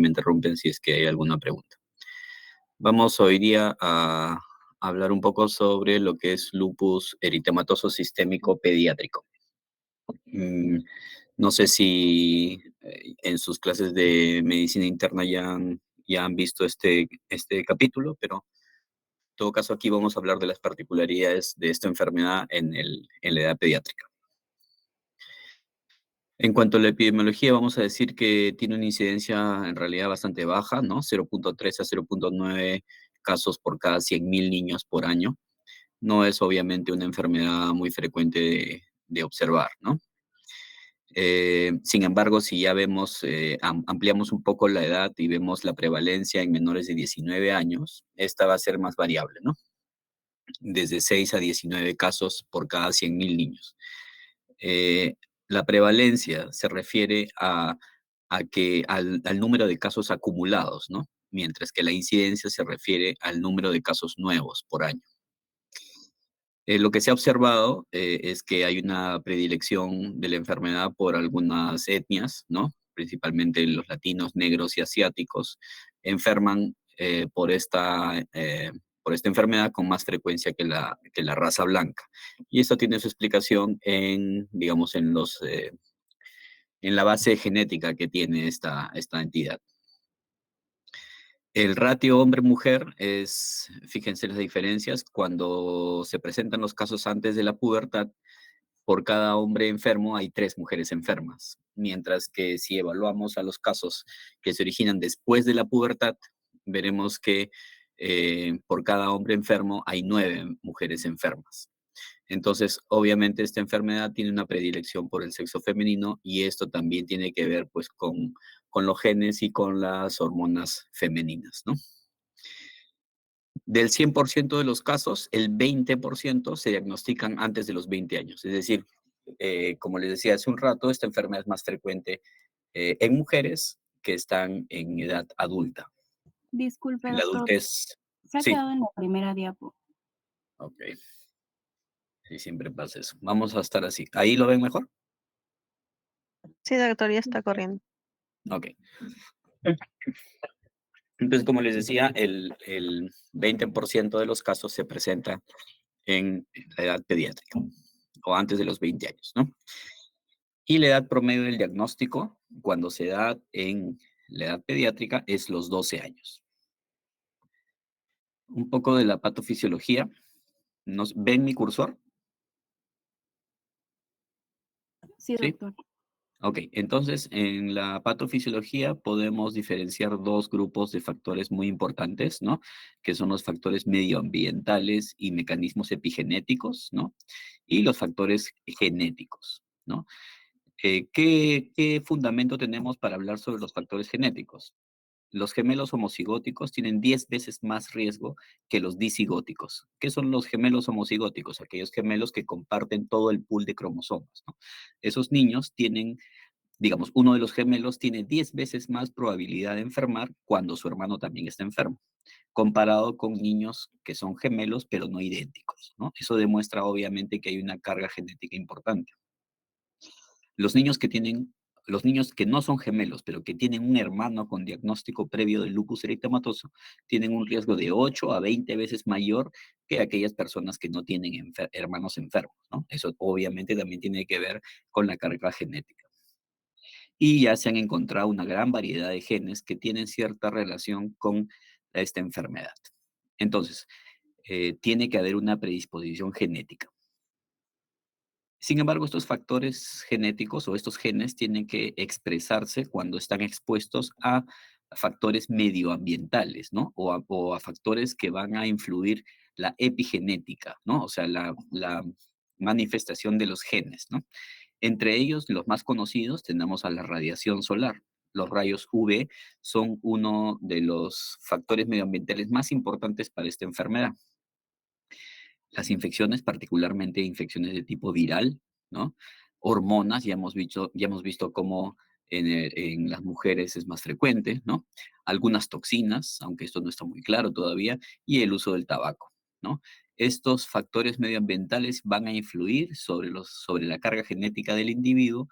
me interrumpen si es que hay alguna pregunta. Vamos hoy día a hablar un poco sobre lo que es lupus eritematoso sistémico pediátrico. Mm, no sé si en sus clases de medicina interna ya han visto este capítulo, pero en todo caso aquí vamos a hablar de las particularidades de esta enfermedad en la edad pediátrica. En cuanto a la epidemiología, vamos a decir que tiene una incidencia en realidad bastante baja, ¿no? 0.3 a 0.9 casos por cada 100.000 niños por año. No es obviamente una enfermedad muy frecuente de observar, ¿no? Sin embargo, si ya vemos, ampliamos un poco la edad y vemos la prevalencia en menores de 19 años, esta va a ser más variable, ¿no? Desde 6 a 19 casos por cada 100.000 niños. Eh, la prevalencia se refiere al número de casos acumulados, ¿no? Mientras que la incidencia se refiere al número de casos nuevos por año. Lo que se ha observado es que hay una predilección de la enfermedad por algunas etnias, ¿no? Principalmente los latinos, negros y asiáticos, enferman por esta enfermedad con más frecuencia que la raza blanca. Y esto tiene su explicación digamos, en la base genética que tiene esta entidad. El ratio hombre-mujer fíjense las diferencias, cuando se presentan los casos antes de la pubertad, por cada hombre enfermo hay 3 mujeres enfermas, mientras que si evaluamos a los casos que se originan después de la pubertad, veremos que por cada hombre enfermo hay 9 mujeres enfermas. Entonces, obviamente, esta enfermedad tiene una predilección por el sexo femenino y esto también tiene que ver pues, con los genes y con las hormonas femeninas, ¿no? Del 100% de los casos, el 20% se diagnostican antes de los 20 años. Es decir, como les decía hace un rato, esta enfermedad es más frecuente en mujeres que están en edad adulta. Disculpe, En la doctor, adultez, se ha sí, quedado en la primera diapo. ok, sí, siempre pasa eso. Vamos a estar así. ¿Ahí lo ven mejor? Sí, doctor, ya está corriendo. Ok. Entonces, como les decía, el 20% de los casos se presenta en la edad pediátrica o antes de los 20 años, ¿no? Y la edad promedio del diagnóstico, cuando se da en la edad pediátrica, es los 12 años. Un poco de la patofisiología. ¿Ven mi cursor? Sí, ¿Sí? doctor. Ok, entonces en la patofisiología podemos diferenciar 2 grupos de factores muy importantes, ¿no? Que son los factores medioambientales y mecanismos epigenéticos, ¿no? Y los factores genéticos, ¿no? ¿Qué fundamento tenemos para hablar sobre los factores genéticos? Los gemelos homocigóticos tienen 10 veces más riesgo que los disigóticos. ¿Qué son los gemelos homocigóticos? Aquellos gemelos que comparten todo el pool de cromosomas, ¿no? Esos niños tienen, digamos, uno de los gemelos tiene 10 veces más probabilidad de enfermar cuando su hermano también está enfermo, comparado con niños que son gemelos pero no idénticos, ¿no? Eso demuestra obviamente que hay una carga genética importante. Los niños los niños que no son gemelos, pero que tienen un hermano con diagnóstico previo de lupus eritematoso, tienen un riesgo de 8 a 20 veces mayor que aquellas personas que no tienen hermanos enfermos, ¿no? Eso obviamente también tiene que ver con la carga genética. Y ya se han encontrado una gran variedad de genes que tienen cierta relación con esta enfermedad. Entonces, tiene que haber una predisposición genética. Sin embargo, estos factores genéticos o estos genes tienen que expresarse cuando están expuestos a factores medioambientales, ¿no? O a factores que van a influir la epigenética, ¿no? O sea, la manifestación de los genes, ¿no? Entre ellos, los más conocidos, tenemos a la radiación solar. Los rayos UV son uno de los factores medioambientales más importantes para esta enfermedad. Las infecciones, particularmente infecciones de tipo viral, ¿no? Hormonas, ya hemos visto cómo en las mujeres es más frecuente, ¿no? Algunas toxinas, aunque esto no está muy claro todavía, y el uso del tabaco, ¿no? Estos factores medioambientales van a influir sobre la carga genética del individuo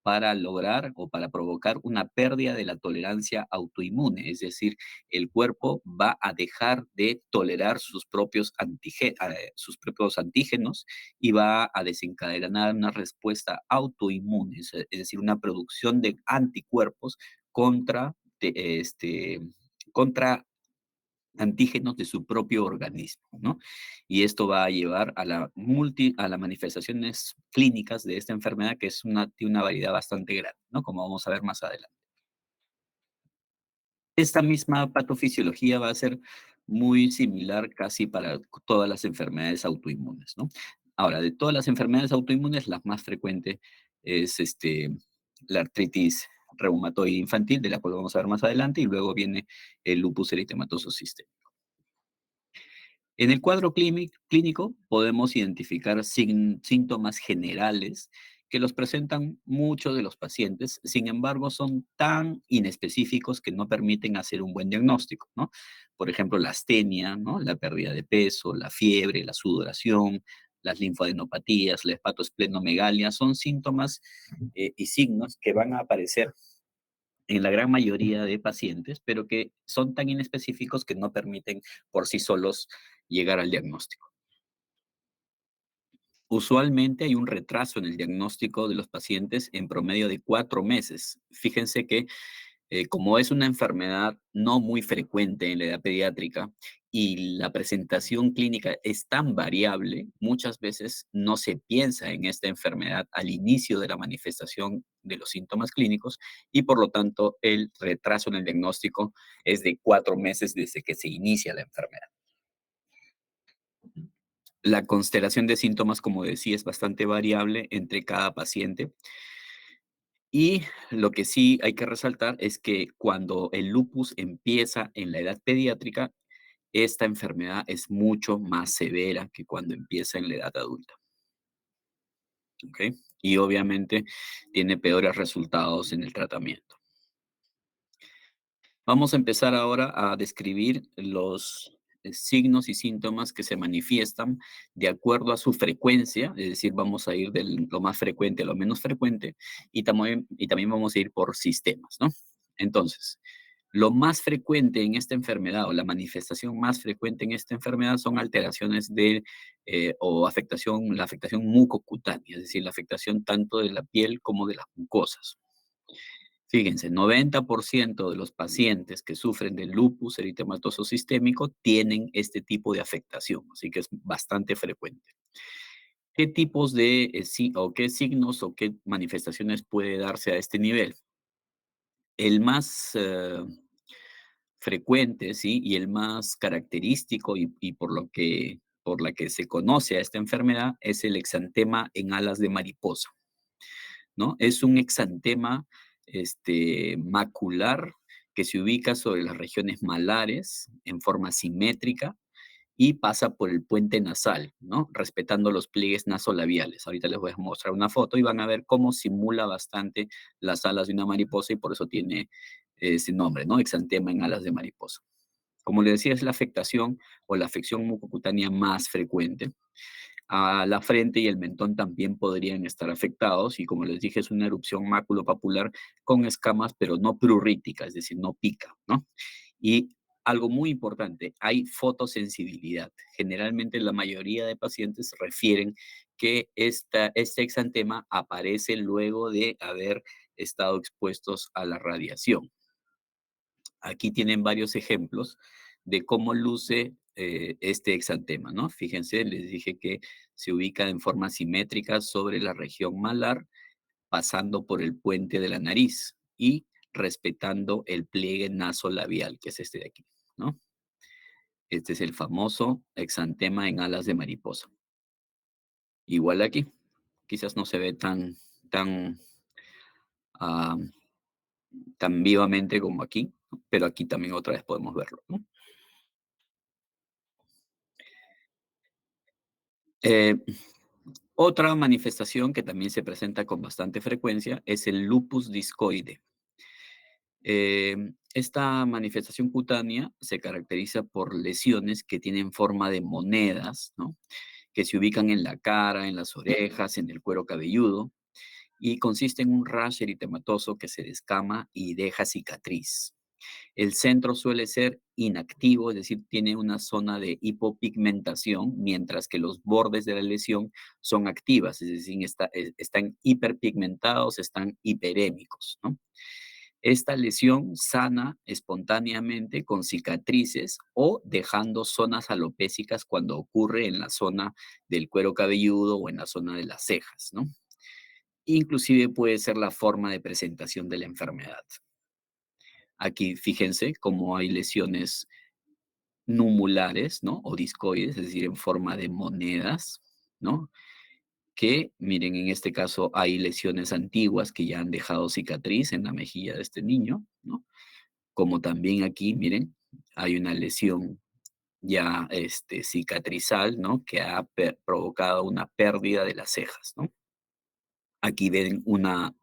para lograr o para provocar una pérdida de la tolerancia autoinmune, es decir, el cuerpo va a dejar de tolerar sus propios antígenos y va a desencadenar una respuesta autoinmune, es decir, una producción de anticuerpos contra, contra antígenos de su propio organismo, ¿no? Y esto va a llevar a a las manifestaciones clínicas de esta enfermedad, que tiene una variedad bastante grande, ¿no? Como vamos a ver más adelante. Esta misma patofisiología va a ser muy similar casi para todas las enfermedades autoinmunes, ¿no? Ahora, de todas las enfermedades autoinmunes, la más frecuente es la artritis reumatoide infantil, de la cual vamos a ver más adelante, y luego viene el lupus eritematoso sistémico. En el cuadro clínico podemos identificar síntomas generales que los presentan muchos de los pacientes, sin embargo son tan inespecíficos que no permiten hacer un buen diagnóstico, ¿no? Por ejemplo, la astenia, ¿no? La pérdida de peso, la fiebre, la sudoración, las linfadenopatías, la hepatosplenomegalia, son síntomas y signos que van a aparecer en la gran mayoría de pacientes, pero que son tan inespecíficos que no permiten por sí solos llegar al diagnóstico. Usualmente hay un retraso en el diagnóstico de los pacientes en promedio de 4 meses. Fíjense que como es una enfermedad no muy frecuente en la edad pediátrica y la presentación clínica es tan variable, muchas veces no se piensa en esta enfermedad al inicio de la manifestación de los síntomas clínicos y por lo tanto el retraso en el diagnóstico es de 4 meses desde que se inicia la enfermedad. La constelación de síntomas, como decía, es bastante variable entre cada paciente. Y lo que sí hay que resaltar es que cuando el lupus empieza en la edad pediátrica, esta enfermedad es mucho más severa que cuando empieza en la edad adulta. ¿Ok? Y obviamente tiene peores resultados en el tratamiento. Vamos a empezar ahora a describir los signos y síntomas que se manifiestan de acuerdo a su frecuencia, es decir, vamos a ir de lo más frecuente a lo menos frecuente y también vamos a ir por sistemas, ¿no? Entonces, lo más frecuente en esta enfermedad o la manifestación más frecuente en esta enfermedad son alteraciones o la afectación mucocutánea, es decir, la afectación tanto de la piel como de las mucosas. Fíjense, 90% de los pacientes que sufren de lupus eritematoso sistémico tienen este tipo de afectación, así que es bastante frecuente. ¿Qué tipos o qué signos o qué manifestaciones puede darse a este nivel? El más frecuente, ¿sí? Y el más característico y por la que se conoce a esta enfermedad es el exantema en alas de mariposa, ¿no? Es un exantema macular que se ubica sobre las regiones malares en forma simétrica y pasa por el puente nasal, ¿no? Respetando los pliegues nasolabiales. Ahorita les voy a mostrar una foto y van a ver cómo simula bastante las alas de una mariposa y por eso tiene ese nombre, ¿no? Exantema en alas de mariposa. Como les decía, es la afectación o la afección mucocutánea más frecuente. A la frente y el mentón también podrían estar afectados y como les dije es una erupción maculopapular con escamas pero no prurrítica, es decir, no pica, ¿no? Y algo muy importante, hay fotosensibilidad. Generalmente la mayoría de pacientes refieren que este exantema aparece luego de haber estado expuestos a la radiación. Aquí tienen varios ejemplos de cómo luce este exantema, ¿no? Fíjense, les dije que se ubica en forma simétrica sobre la región malar, pasando por el puente de la nariz y respetando el pliegue nasolabial, que es este de aquí, ¿no? Este es el famoso exantema en alas de mariposa. Igual aquí, quizás no se ve tan, ah, tan vivamente como aquí, ¿no? Pero aquí también otra vez podemos verlo, ¿no? Eh, Otra manifestación que también se presenta con bastante frecuencia es el lupus discoide. Esta manifestación cutánea se caracteriza por lesiones que tienen forma de monedas, ¿no? Que se ubican en la cara, en las orejas, en el cuero cabelludo. y consiste en un rash eritematoso que se descama y deja cicatriz. El centro suele ser inactivo, es decir, tiene una zona de hipopigmentación, mientras que los bordes de la lesión son activas, es decir, están hiperpigmentados, están hiperémicos, ¿no? Esta lesión sana espontáneamente con cicatrices o dejando zonas alopécicas cuando ocurre en la zona del cuero cabelludo o en la zona de las cejas, ¿no? Inclusive puede ser la forma de presentación de la enfermedad. Aquí fíjense cómo hay lesiones numulares, ¿no? O discoides, es decir, en forma de monedas, ¿no? Que, miren, en este caso hay lesiones antiguas que ya han dejado cicatriz en la mejilla de este niño, ¿no? Como también aquí, miren, hay una lesión ya cicatrizal, ¿no? Que ha provocado una pérdida de las cejas, ¿no? Aquí ven una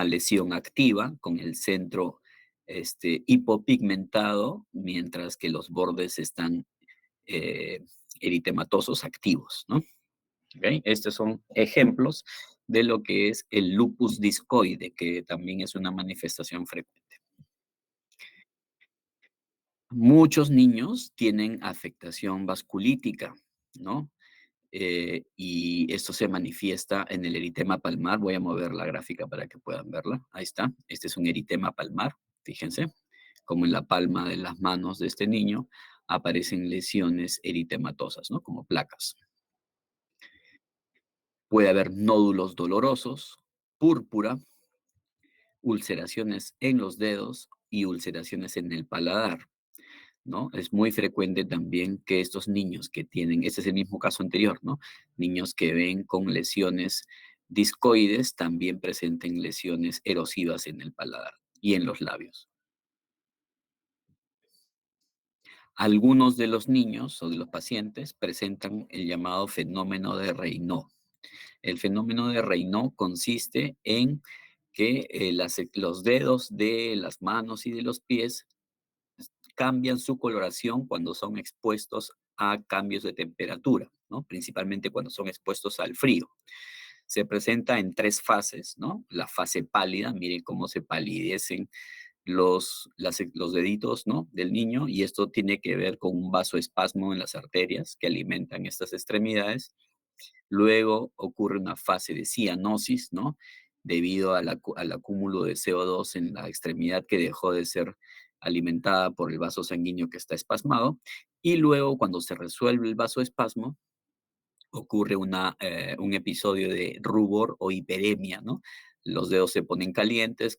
lesión activa con el centro hipopigmentado, mientras que los bordes están eh, eritematosos activos, ¿no? ¿Ok? Estos son ejemplos de lo que es el lupus discoide, que también es una manifestación frecuente. Muchos niños tienen afectación vasculítica, ¿no? Y esto se manifiesta en el eritema palmar. Voy a mover la gráfica para que puedan verla. Ahí está. Este es un eritema palmar, fíjense, como en la palma de las manos de este niño aparecen lesiones eritematosas, ¿no? Como placas. Puede haber nódulos dolorosos, púrpura, ulceraciones en los dedos y ulceraciones en el paladar, ¿no? Es muy frecuente también que estos niños que tienen, este es el mismo caso anterior, ¿no? Niños que ven con lesiones discoides también presenten lesiones erosivas en el paladar y en los labios. Algunos de los niños o de los pacientes presentan el llamado fenómeno de Raynaud. El fenómeno de Raynaud consiste en que los dedos de las manos y de los pies cambian su coloración cuando son expuestos a cambios de temperatura, ¿no? Principalmente cuando son expuestos al frío. Se presenta en tres fases, ¿no? La fase pálida, miren cómo se palidecen los deditos, ¿no? Del niño, y esto tiene que ver con un vasoespasmo en las arterias que alimentan estas extremidades. Luego ocurre una fase de cianosis, ¿no? Debido al acúmulo de CO2 en la extremidad que dejó de ser alimentada por el vaso sanguíneo que está espasmado. Y luego, cuando se resuelve el vasoespasmo, ocurre un episodio de rubor o hiperemia, ¿no? Los dedos se ponen calientes,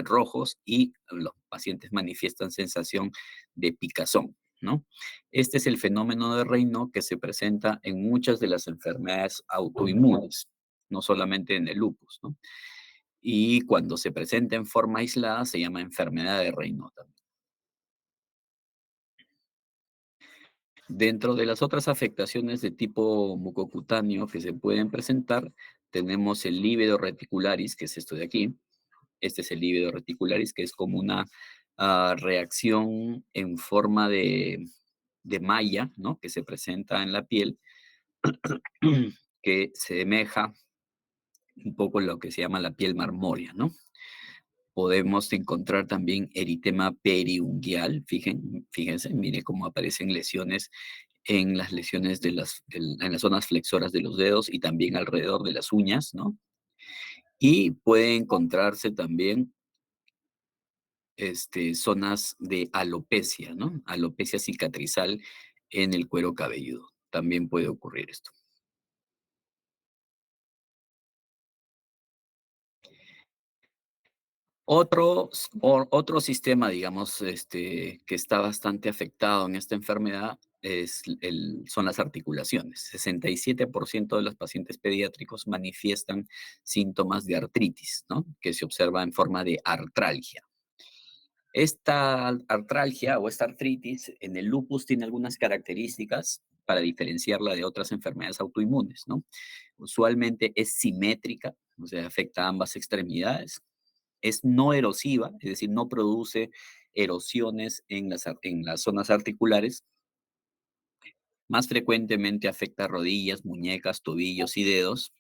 rojos, y los pacientes manifiestan sensación de picazón, ¿no? Este es el fenómeno de Raynaud que se presenta en muchas de las enfermedades autoinmunes, no solamente en el lupus, ¿no? Y cuando se presenta en forma aislada se llama enfermedad de Raynaud también. Dentro de las otras afectaciones de tipo mucocutáneo que se pueden presentar, tenemos el lívido reticularis, que es esto de aquí. Este es el lívido reticularis, que es como una reacción en forma de malla, ¿no? Que se presenta en la piel, que semeja un poco lo que se llama la piel marmórea, ¿no? Podemos encontrar también eritema periunguial, fíjense, mire cómo aparecen lesiones en las lesiones en las zonas flexoras de los dedos y también alrededor de las uñas, ¿no? Y puede encontrarse también zonas de alopecia, ¿no? Alopecia cicatrizal en el cuero cabelludo. También puede ocurrir esto. Otro sistema, digamos, que está bastante afectado en esta enfermedad son las articulaciones. 67% de los pacientes pediátricos manifiestan síntomas de artritis, ¿no? Que se observa en forma de artralgia. Esta artralgia o esta artritis en el lupus tiene algunas características para diferenciarla de otras enfermedades autoinmunes, ¿no? Usualmente es simétrica, o sea, afecta a ambas extremidades. Es no erosiva, es decir, no produce erosiones en las zonas articulares. Más frecuentemente afecta rodillas, muñecas, tobillos y dedos.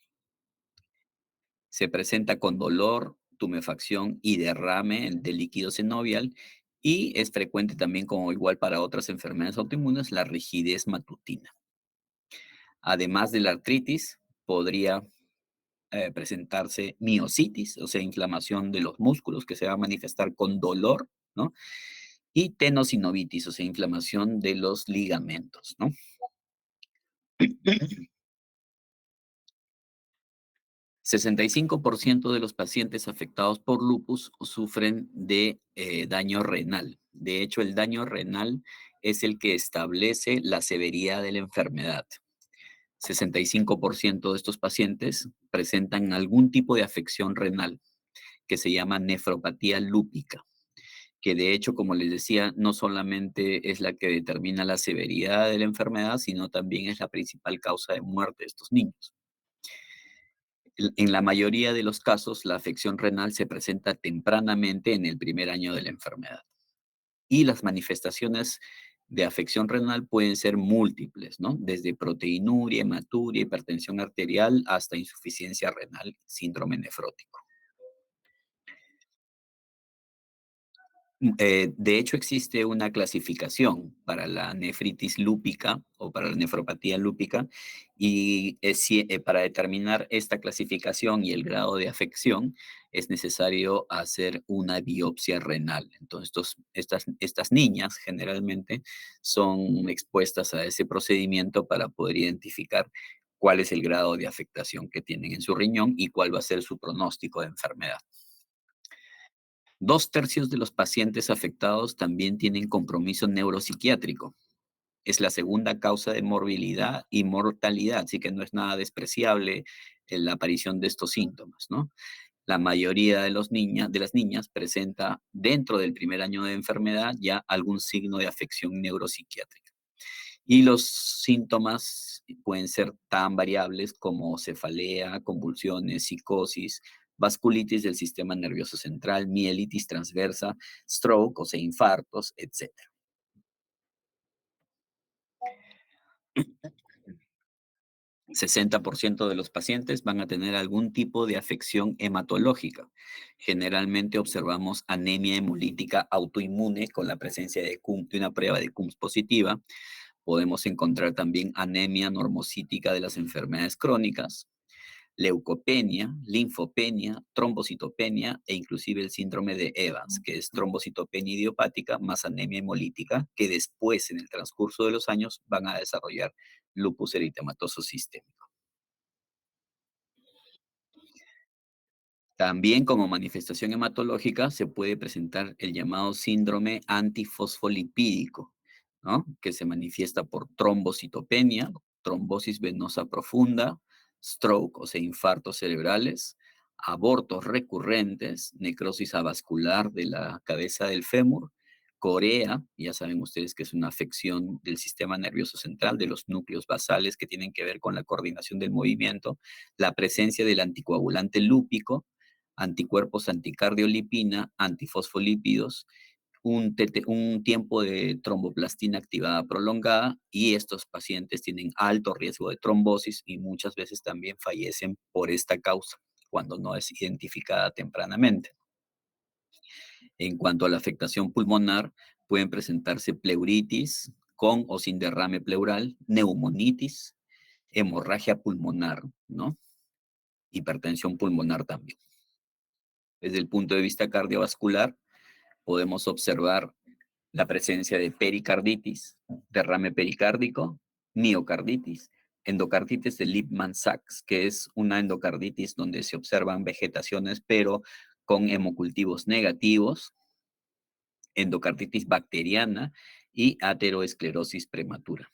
Se presenta con dolor, tumefacción y derrame de líquido sinovial y es frecuente también, como igual para otras enfermedades autoinmunes, la rigidez matutina. Además de la artritis, podría presentarse miositis, o sea, inflamación de los músculos que se va a manifestar con dolor, ¿no? Y tenosinovitis, o sea, inflamación de los ligamentos, ¿no? 65% de los pacientes afectados por lupus sufren de daño renal. De hecho, el daño renal es el que establece la severidad de la enfermedad. 65% de estos pacientes presentan algún tipo de afección renal que se llama nefropatía lúpica, que de hecho, como les decía, no solamente es la que determina la severidad de la enfermedad, sino también es la principal causa de muerte de estos niños. En la mayoría de los casos, la afección renal se presenta tempranamente en el primer año de la enfermedad. Y las manifestaciones de afección renal pueden ser múltiples, ¿no? Desde proteinuria, hematuria, hipertensión arterial, hasta insuficiencia renal, síndrome nefrótico. De hecho, existe una clasificación para la nefritis lúpica o para la nefropatía lúpica y para determinar esta clasificación y el grado de afección es necesario hacer una biopsia renal. Entonces, estas niñas generalmente son expuestas a ese procedimiento para poder identificar cuál es el grado de afectación que tienen en su riñón y cuál va a ser su pronóstico de enfermedad. 2/3 de los pacientes afectados también tienen compromiso neuropsiquiátrico. Es la segunda causa de morbilidad y mortalidad, así que no es nada despreciable la aparición de estos síntomas, ¿no? La mayoría de las niñas presenta dentro del primer año de enfermedad ya algún signo de afección neuropsiquiátrica. Y los síntomas pueden ser tan variables como cefalea, convulsiones, psicosis, vasculitis del sistema nervioso central, mielitis transversa, stroke, o sea, infartos, etc. 60% de los pacientes van a tener algún tipo de afección hematológica. Generalmente observamos anemia hemolítica autoinmune con la presencia de una prueba de CUMS positiva. Podemos encontrar también anemia normocítica de las enfermedades crónicas, leucopenia, linfopenia, trombocitopenia e inclusive el síndrome de Evans, que es trombocitopenia idiopática más anemia hemolítica, que después en el transcurso de los años van a desarrollar lupus eritematoso sistémico. También como manifestación hematológica se puede presentar el llamado síndrome antifosfolipídico, ¿no? Que se manifiesta por trombocitopenia, trombosis venosa profunda, stroke, o sea, infartos cerebrales, abortos recurrentes, necrosis avascular de la cabeza del fémur, corea, ya saben ustedes que es una afección del sistema nervioso central, de los núcleos basales que tienen que ver con la coordinación del movimiento, la presencia del anticoagulante lúpico, anticuerpos anticardiolipina, antifosfolípidos, un tiempo de tromboplastina activada prolongada y estos pacientes tienen alto riesgo de trombosis y muchas veces también fallecen por esta causa cuando no es identificada tempranamente. En cuanto a la afectación pulmonar, pueden presentarse pleuritis con o sin derrame pleural, neumonitis, hemorragia pulmonar, ¿no? Hipertensión pulmonar también. Desde el punto de vista cardiovascular, podemos observar la presencia de pericarditis, derrame pericárdico, miocarditis, endocarditis de Lippmann-Sachs, que es una endocarditis donde se observan vegetaciones, pero con hemocultivos negativos, endocarditis bacteriana y ateroesclerosis prematura.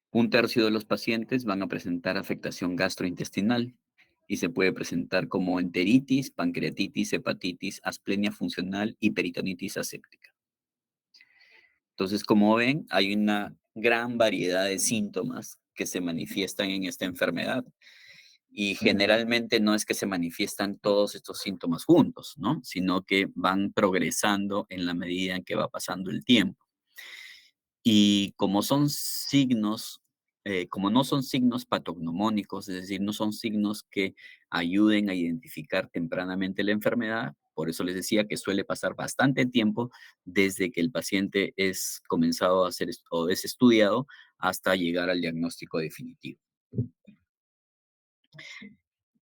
1/3 de los pacientes van a presentar afectación gastrointestinal y se puede presentar como enteritis, pancreatitis, hepatitis, asplenia funcional y peritonitis aséptica. Entonces, como ven, hay una gran variedad de síntomas que se manifiestan en esta enfermedad y generalmente no es que se manifiestan todos estos síntomas juntos, ¿no? Sino que van progresando en la medida en que va pasando el tiempo. Y como son signos como no son signos patognomónicos, es decir, no son signos que ayuden a identificar tempranamente la enfermedad, por eso les decía que suele pasar bastante tiempo desde que el paciente es comenzado a ser o es estudiado hasta llegar al diagnóstico definitivo.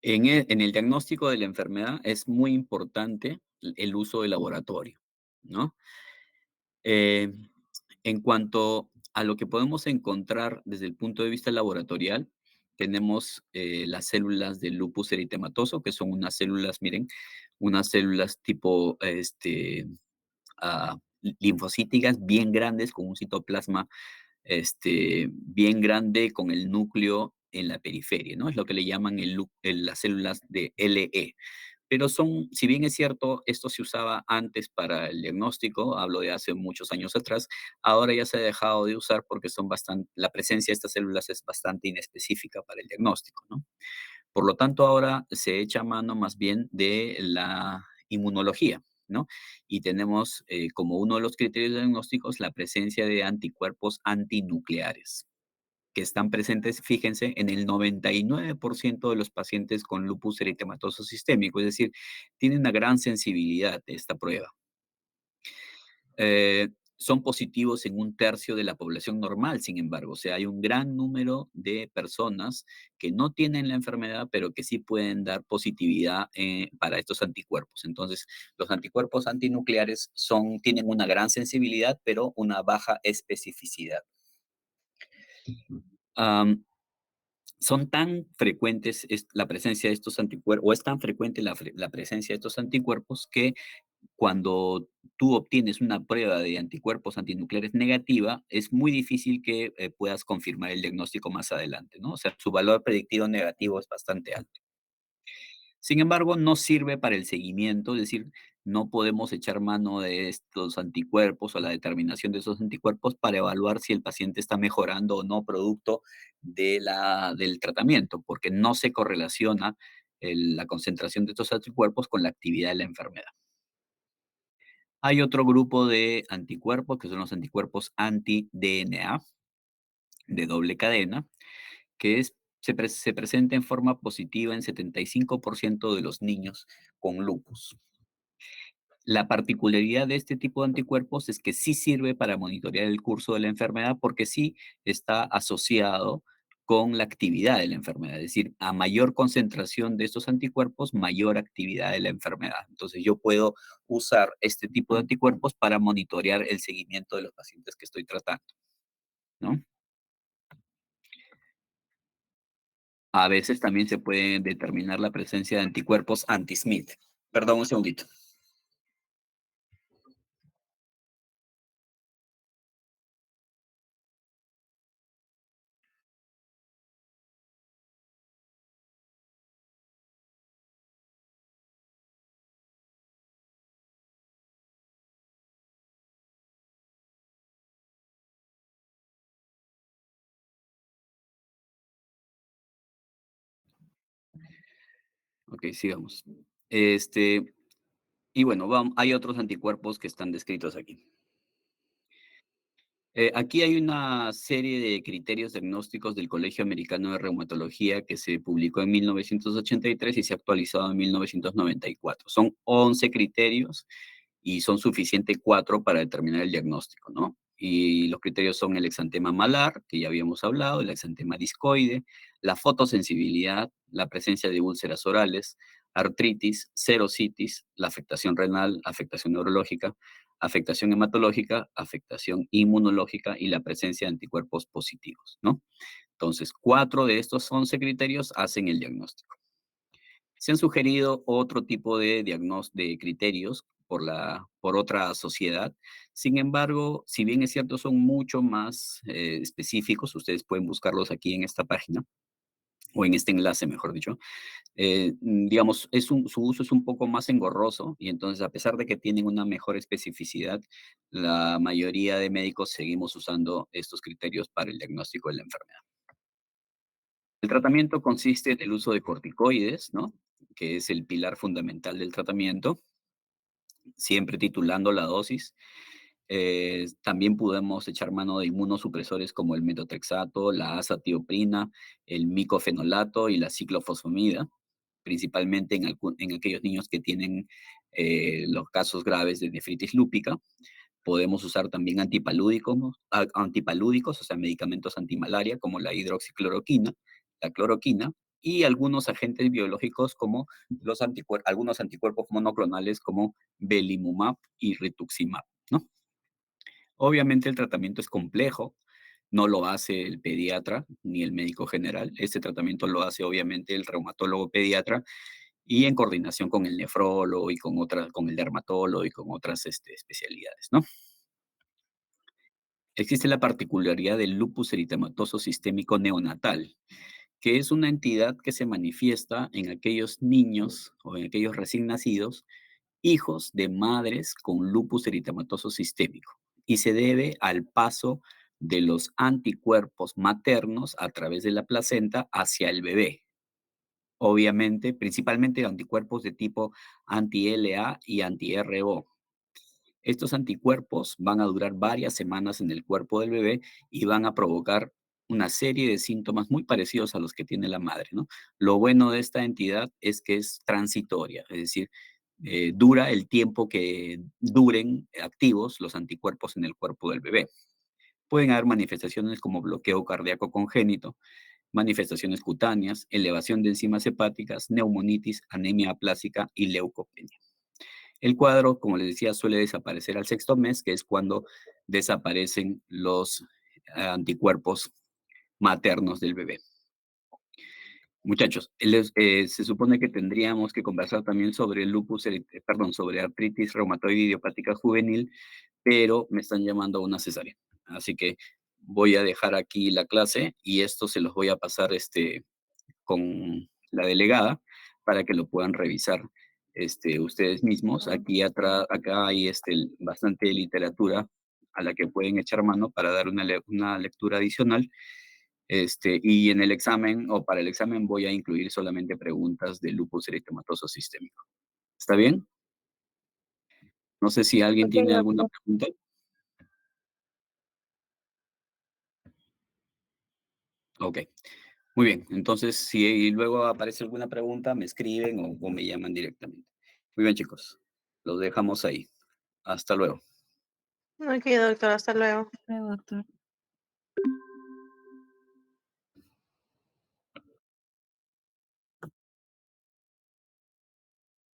En el diagnóstico de la enfermedad es muy importante el uso de laboratorio, ¿no? Eh, en cuanto a lo que podemos encontrar desde el punto de vista laboratorial, tenemos las células del lupus eritematoso, que son unas células, miren, unas células tipo linfocíticas bien grandes, con un citoplasma bien grande, con el núcleo en la periferia, ¿no? Es lo que le llaman las células de LE. Pero si bien es cierto, esto se usaba antes para el diagnóstico, hablo de hace muchos años atrás, ahora ya se ha dejado de usar porque la presencia de estas células es bastante inespecífica para el diagnóstico, ¿no? Por lo tanto, ahora se echa mano más bien de la inmunología, ¿no? Y tenemos como uno de los criterios diagnósticos la presencia de anticuerpos antinucleares que están presentes, fíjense, en el 99% de los pacientes con lupus eritematoso sistémico, es decir, tiene una gran sensibilidad esta prueba. Son positivos en un tercio de la población normal, sin embargo, o sea, hay un gran número de personas que no tienen la enfermedad, pero que sí pueden dar positividad para estos anticuerpos. Entonces, los anticuerpos antinucleares tienen una gran sensibilidad, pero una baja especificidad. Am, Son tan frecuentes la presencia de estos anticuerpos, o es tan frecuente la presencia de estos anticuerpos que cuando tú obtienes una prueba de anticuerpos antinucleares negativa, es muy difícil que puedas confirmar el diagnóstico más adelante, ¿no? O sea, su valor predictivo negativo es bastante alto. Sin embargo, no sirve para el seguimiento, es decir, no podemos echar mano de estos anticuerpos o la determinación de esos anticuerpos para evaluar si el paciente está mejorando o no producto del tratamiento, porque no se correlaciona la concentración de estos anticuerpos con la actividad de la enfermedad. Hay otro grupo de anticuerpos que son los anticuerpos anti-DNA de doble cadena, que se presenta en forma positiva en 75% de los niños con lupus. La particularidad de este tipo de anticuerpos es que sí sirve para monitorear el curso de la enfermedad porque sí está asociado con la actividad de la enfermedad. Es decir, a mayor concentración de estos anticuerpos, mayor actividad de la enfermedad. Entonces yo puedo usar este tipo de anticuerpos para monitorear el seguimiento de los pacientes que estoy tratando, ¿no? A veces también se puede determinar la presencia de anticuerpos anti-Smith. Perdón, un segundito. Ok, sigamos. Y bueno, hay otros anticuerpos que están descritos aquí. Aquí hay una serie de criterios diagnósticos del Colegio Americano de Reumatología que se publicó en 1983 y se ha actualizado en 1994. Son 11 criterios y son suficientes 4 para determinar el diagnóstico, ¿no? Y los criterios son el exantema malar, que ya habíamos hablado, el exantema discoide, la fotosensibilidad, la presencia de úlceras orales, artritis, serositis, la afectación renal, afectación neurológica, afectación hematológica, afectación inmunológica y la presencia de anticuerpos positivos, ¿no? Entonces, 4 de estos 11 criterios hacen el diagnóstico. Se han sugerido otro tipo de criterios por otra sociedad. Sin embargo, si bien es cierto, son mucho más específicos, ustedes pueden buscarlos aquí en esta página, o en este enlace, mejor dicho. Digamos, su uso es un poco más engorroso y entonces a pesar de que tienen una mejor especificidad, la mayoría de médicos seguimos usando estos criterios para el diagnóstico de la enfermedad. El tratamiento consiste en el uso de corticoides, ¿no? Que es el pilar fundamental del tratamiento, siempre titulando la dosis. También podemos echar mano de inmunosupresores como el metotrexato, la azatioprina, el micofenolato y la ciclofosfamida, principalmente en aquellos niños que tienen los casos graves de nefritis lúpica. Podemos usar también antipalúdicos, o sea, medicamentos antimalaria como la hidroxicloroquina, la cloroquina y algunos agentes biológicos como algunos anticuerpos monoclonales como belimumab y rituximab, ¿no? Obviamente el tratamiento es complejo, no lo hace el pediatra ni el médico general. Este tratamiento lo hace obviamente el reumatólogo pediatra y en coordinación con el nefrólogo y con el dermatólogo y con otras especialidades, ¿no? Existe la particularidad del lupus eritematoso sistémico neonatal, que es una entidad que se manifiesta en aquellos niños o en aquellos recién nacidos, hijos de madres con lupus eritematoso sistémico, y se debe al paso de los anticuerpos maternos a través de la placenta hacia el bebé. Obviamente, principalmente anticuerpos de tipo anti-LA y anti-RO. Estos anticuerpos van a durar varias semanas en el cuerpo del bebé y van a provocar una serie de síntomas muy parecidos a los que tiene la madre, ¿no? Lo bueno de esta entidad es que es transitoria, es decir, dura el tiempo que duren activos los anticuerpos en el cuerpo del bebé. Pueden haber manifestaciones como bloqueo cardíaco congénito, manifestaciones cutáneas, elevación de enzimas hepáticas, neumonitis, anemia aplásica y leucopenia. El cuadro, como les decía, suele desaparecer al sexto mes, que es cuando desaparecen los anticuerpos maternos del bebé. Muchachos, se supone que tendríamos que conversar también sobre sobre artritis reumatoide idiopática juvenil, pero me están llamando a una cesárea. Así que voy a dejar aquí la clase y esto se los voy a pasar con la delegada para que lo puedan revisar ustedes mismos. Aquí atrás, acá hay bastante literatura a la que pueden echar mano para dar una lectura adicional. Y en el examen, o para el examen, voy a incluir solamente preguntas de lupus eritematoso sistémico. ¿Está bien? No sé si alguien Ok, tiene alguna doctor. pregunta. Ok, muy bien. Entonces, si luego aparece alguna pregunta, me escriben o me llaman directamente. Muy bien, chicos. Los dejamos ahí. Hasta luego. Ok, doctor, hasta luego. Luego, doctor.